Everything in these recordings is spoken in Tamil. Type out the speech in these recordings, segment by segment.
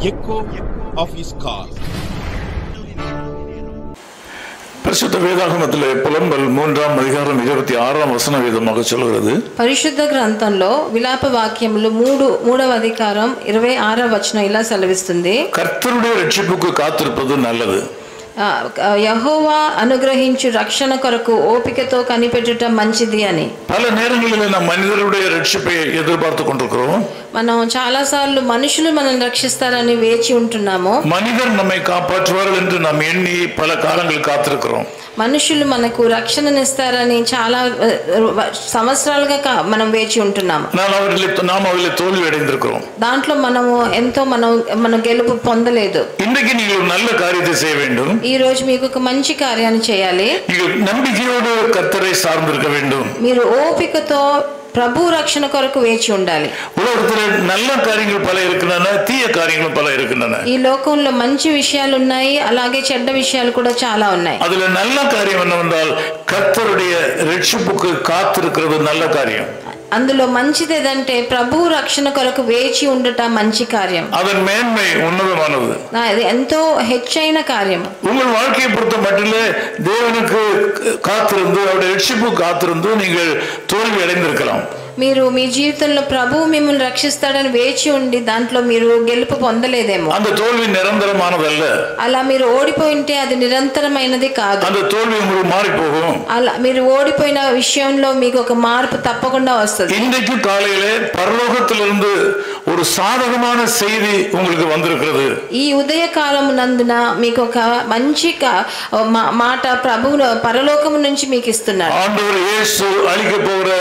echo of his call. பரிசுத்த வேதாகமத்திலே புலம்பல் 3ஆம் அதிகாரம் 26ஆம் வசன விதமாக சொல்கிறது. పరిశుద్ధ గ్రంథంలో విలాప వాక్యములు 3వ అధికారం 26వ వచనం ఇలా సెలవిస్తుంది. కర్తరుடைய రక్షణకు కాத்திருப்பது நல்லது. యెహోవా అనుగ్రహించు రక్షణ కొరకు ఓపికతో కనిపెట్టుట మంచిది అని. పల నేరங்களிலே நாம் மனிதருடைய ரட்சிப்பை எதிர்பார்த்து கொண்டிருக்கிறோம். మనం చాలా సార్లు మనుషులు మనల్ని రక్షిస్తారని వేచి ఉంటున్నాము. மனிதர் நம்மை காப்பாற்றுவார்கள் என்று நாம் எண்ணி பல காலங்கள் காத்திருக்கிறோம். మనుషులు మనకు రక్షణనిస్తారని చాలా సంవత్సరాలుగా మనం వేచి ఉంటున్నాము. நாம் அவர்களை தோல்வி அடைந்திருக்கிறோம். దాంట్లో మనము ఎంతో మన గెలుపు పొందలేదు. இன்றைக்கு நீங்கள் நல்ல காரியத்தை செய்ய வேண்டும். ఈ రోజు మీకు ఒక మంచి కార్యాన్ని చేయాలి. நீங்கள் நம்பிக்கையோடு கர்த்தரை சார்ந்திருக்க வேண்டும். మీరు ఓపికతో ప్రభు రక్షణ కొరకు వేచి ఉండాలి. உலகத்திலே நல்ல காரியங்கள் பல இருக்கின்றன, தீய காரியங்கள் பல இருக்கின்றன. ఈ లోకంలో మంచి విషయాలు ఉన్నాయి, అలాగే చెడ్డ విషయాలు కూడా చాలా ఉన్నాయి. அதுல நல்ல காரியம் என்னவென்றால் கர்த்தருடைய ரட்சிப்புக்கு காத்திருக்கிறது நல்ல காரியம். అందులో మంచిది ఏదంటే ప్రభు రక్షణ కొరకు వేచి ఉండట మంచి కార్యం. அதன் மேன்மை உன்னதமானது. అది ఎంతో హెచ్చైన కార్యం. உங்கள் வாழ்க்கையை பொறுத்த மட்டிலே தேவனுக்கு காத்திருந்து அவருடைய ரட்சிப்பு காத்திருந்து நீங்கள் தோல்வி அடைந்திருக்கலாம். మీరు మీ జీవితంలో ప్రభువు మిమ్మల్ని రక్షిస్తాడని వేచి ఉండి దాంట్లో మీరు గెలుపు పొందలేదేమో. அந்த தோல்வி நிரந்தரமானதல்ல. అలా మీరు ఓడిపోయింటే అది నిరంతరమైనది కాదు. அந்த தோல்வி உங்களுக்கு மாறி போகும். అలా మీరు ఓడిపోయిన విషయంలో మీకు ఒక మార్పు తప్పకుండా వస్తుంది. இன்றைக்கு காலையிலே பரலோகத்திலிருந்து ஒரு சாதகமான செய்தி உங்களுக்கு வந்திருக்கிறது. ఈ ఉదయ కాలము నందున మీకు ఒక మంచి మాట ప్రభువు పరలోకము నుంచి మీకు ఇస్తున్నారు. ஆண்டவர் இயேசு அளிக்க போகிற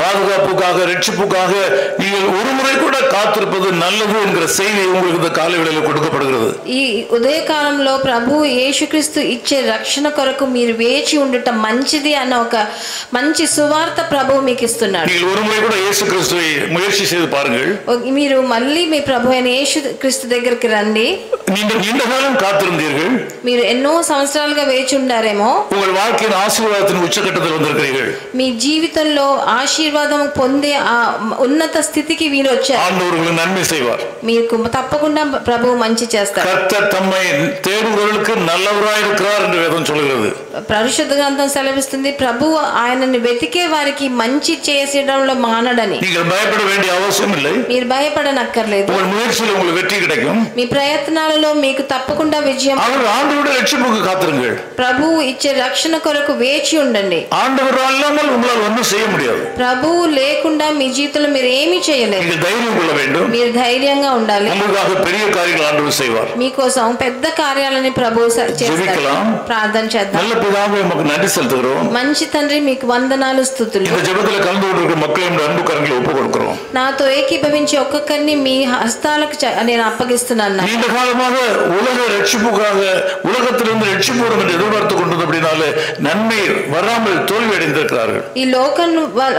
பாதுகாப்புக்காக ரட்சிப்புக்காக நீங்கள் ஒரு முறை கூட காத்திருப்பது நல்லது என்கிற செய்தி உங்களுக்கு இந்த காலை வேளையில் கொடுக்கப்படுகிறது. ఈ ఉదయ కాలంలో ప్రభు యేసుక్రీస్తు ఇచ్చే రక్షణ కొరకు మీరు వేచి ఉండటం మంచిది అన్న ఒక మంచి సువార్త ప్రభువు మీకు ఇస్తున్నాడు. நீங்கள் ஒரு முறை கூட இயேசுகிறிஸ்துவை முயற்சி செய்து பாருங்கள். మీరు మళ్ళీ మీ ప్రభు అయిన యేసుక్రీస్తు దగ్గరికి రండి. நீங்கள் நீண்ட காலம் காத்திருந்தீர்கள். మీరు ఎన్నో సంవత్సరాలుగా వేచి ఉండారేమో. உங்கள் வாழ்க்கையின் ஆசீர்வாதத்தின் உச்சகட்டத்தில் வந்திருக்கிறீர்கள். మీ జీవితంలో ఆశీర్వాదం పొందే ఆ ఉన్నత స్థితికి మీరు వచ్చారు. ஆண்டவர் உங்களுக்கு நன்மை செய்வார். మీకు తప్పకుండా ప్రభువు మంచి చేస్తారు. கர்த்தர் தம்மை தேடுகிறவர்களுக்கு நல்லவராய் இருக்கிறார் என்று வேதம் சொல்கிறது. పరిశుద్ధ గ్రంథం సెలవిస్తుంది ప్రభువు ఆయనని వెతికే వారికి మంచి చేసేయడంలో మానడని. நீங்கள் பயப்பட வேண்டிய அவசியம் இல்லை. మీరు భయపడనక్కర్లేదు. உங்கள் முயற்சியில் உங்களுக்கு வெற்றி கிடைக்கும். మీ ప్రయత్నాలలో మీకు తప్పకుండా విజయం. ஆண்டவருடைய ரட்சிப்புக்கு காத்திருங்கள். ప్రభువు ఇచ్చే రక్షణ కొరకు వేచి ఉండండి. ஆண்டவர் அல்லாமல் உங்களால் ஒன்றும் செய்ய முடியாது. ప్రభువు లేకుండా మీ జీవితంలో మీరు ఏమీ చేయలేరు. நீங்கள் தைரியம் கொள்ள வேண்டும். మీరు ధైర్యంగా ఉండాలి. உங்களுக்காக பெரிய காரியங்கள் ஆண்டவர் செய்வார். మీకోసం పెద్ద కార్యాలని ప్రభువు చేస్తారు. ప్రార్థన చేద్దాం. நல்ல பிதாவே உமக்கு நன்றி செலுத்துகிறோம். మంచి తండ్రి మీకు వందనాలు స్తుతులు. இந்த ஜெபத்தில் கலந்து கொண்டிருக்கிற மக்களின் அன்பு கரங்களை ஒப்புக் கொடுக்கிறோம். నాతో ఏకీభవించి ఒక్కొక్కరిని మీ హస్తాలకు నేను అప్పగిస్తున్నాను. நீண்ட காலமாக உலக ரட்சிப்புக்காக உலகத்திலிருந்து ரட்சிப்பு வரும் என்று எதிர்பார்த்து கொண்டது அப்படினாலே நன்மை வராமல் தோல்வி அடைந்திருக்கிறார்கள். ఈ లోకం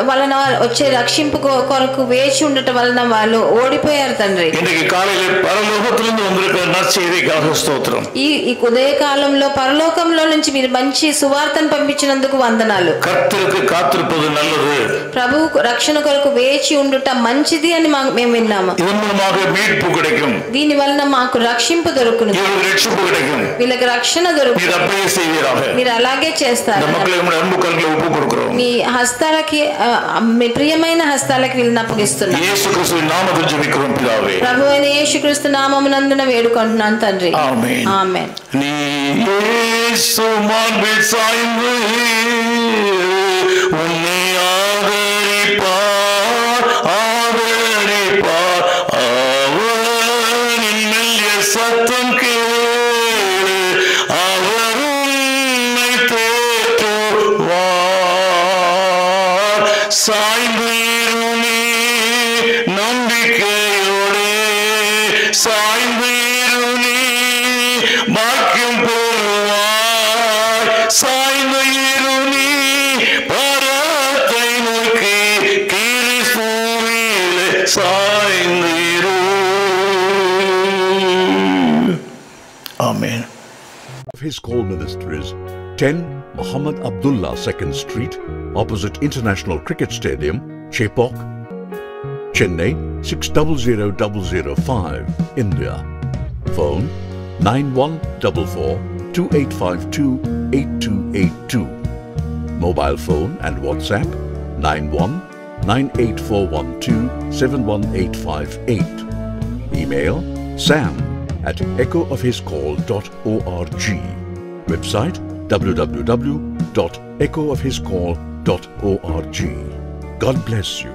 వలన వచ్చే రక్షింపు కొరకు వేచి ఉండటం వలన వాళ్ళు ఓడిపోయారు తండ్రి. இன்றைக்கு காலையிலே பரலோகத்திலிருந்து வந்திருக்கிற நற்செய்திக்காக ஸ்தோத்திரம். ఈ ఉదయ కాలంలో పరలోకంలో నుంచి మీరు మంచి సువార్తను పంపించినందుకు వందనాలు. கர்த்தருக்கு காத்திருப்பது நல்லது. ప్రభు రక్షణ కొరకు వేచి ఉండుట మంచిది అని మేము విన్నాము. இதன் மூலமாக மீட்பு கிடைக்கும். దీని వలన మాకు రక్షింపు దొరుకును. இவர்களுக்கு ரட்சிப்பு கிடைக்கும். వీళ్ళకి రక్షణ దొరుకును. நீர் அப்படியே செய்வீராக. మీరు అలాగే చేస్తారు. இந்த மக்களை உம்முடைய அன்பு கரங்களை ஒப்புக் கொடுக்கிறோம். మీ హస్తాలకి మీ ప్రియమైన హస్తాలకి వీళ్ళని అప్పగిస్తున్నాను. యేసు క్రీస్తువిன் நாமத்தில் ஜெபிக்கிறோம் பிதாவே. ప్రభువైన యేసుక్రీస్తు నామమునందున వేడుకుంటున్నాను తండ్రి. ఆమేన్. ఆమేన్. நீ இயேசு மார்பில் சாய்ந்து உன்னை ஆதரிப்பார் ஆதரிப்பார் அவரின் மெல்லிய சத்தம் கேளு அவர் உன்னை தேற்றுவார் சாய்ந்து நீ நம்பிக்கையோடு சாய்ந்து நீ பாக்கியம் பெறுவாய் சாய்ந்து நீ பரத்தை நோக்கி கிறிஸ்துவிலே சாய்ந்து ஆமென். His call ministries 10 Muhammad Abdullah 2nd Street, opposite International Cricket Stadium, Chepauk, Chennai 600005, India. Phone 9144-2852-8282. Mobile phone and WhatsApp 919841271858. Email sam@echoofhiscall.org. Website www.echoofhiscall.org. God bless you.